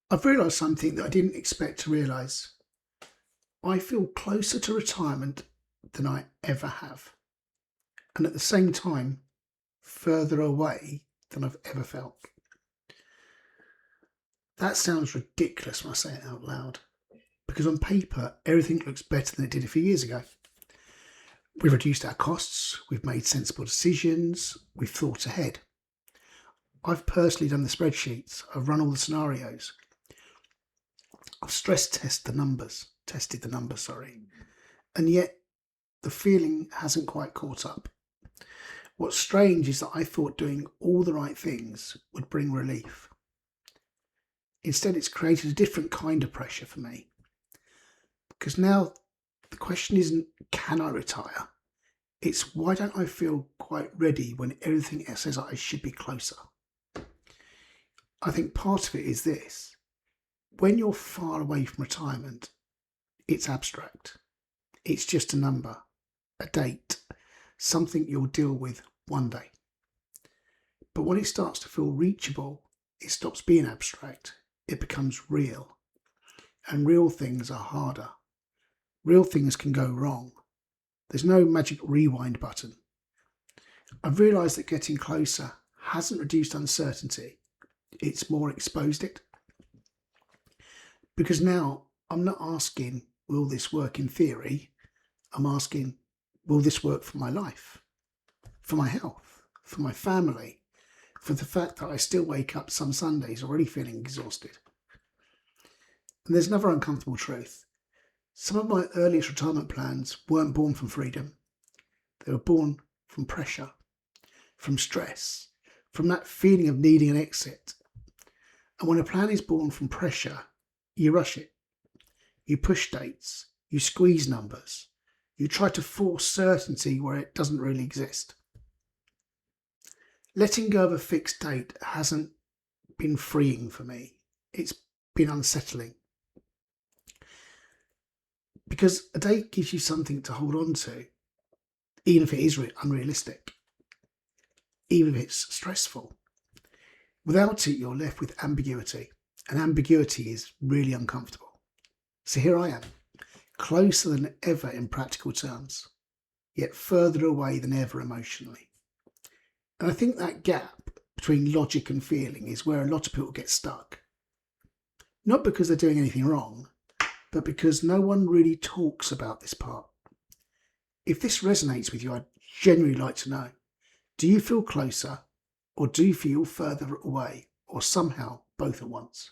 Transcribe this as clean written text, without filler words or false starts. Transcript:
I've realised something that I didn't expect to realise. I feel closer to retirement than I ever have, and at the same time, further away than I've ever felt. That sounds ridiculous when I say it out loud, because on paper, everything looks better than it did a few years ago. We've reduced our costs, we've made sensible decisions, we've thought ahead. I've personally done the spreadsheets, I've run all the scenarios, I've tested the numbers, sorry, and yet the feeling hasn't quite caught up. What's strange is that I thought doing all the right things would bring relief. Instead, it's created a different kind of pressure for me. Because now the question isn't, can I retire? It's, why don't I feel quite ready when everything else says I should be closer? I think part of it is this. When you're far away from retirement, it's abstract. It's just a number, a date, something you'll deal with one day. But when it starts to feel reachable, it stops being abstract. It becomes real. And real things are harder. Real things can go wrong. There's no magic rewind button. I've realised that getting closer hasn't reduced uncertainty. It's more exposed it. Because now I'm not asking, will this work in theory? I'm asking, will this work for my life, for my health, for my family, for the fact that I still wake up some Sundays already feeling exhausted? And there's another uncomfortable truth. Some of my earliest retirement plans weren't born from freedom. They were born from pressure, from stress, from that feeling of needing an exit. And when a plan is born from pressure, you rush it. You push dates. You squeeze numbers. You try to force certainty where it doesn't really exist. Letting go of a fixed date hasn't been freeing for me. It's been unsettling. Because a date gives you something to hold on to, even if it is unrealistic, even if it's stressful. Without it, you're left with ambiguity, and ambiguity is really uncomfortable. So here I am, closer than ever in practical terms, yet further away than ever emotionally. And I think that gap between logic and feeling is where a lot of people get stuck. Not because they're doing anything wrong, but because no one really talks about this part. If this resonates with you, I'd genuinely like to know, do you feel closer or do you feel further away, or somehow both at once?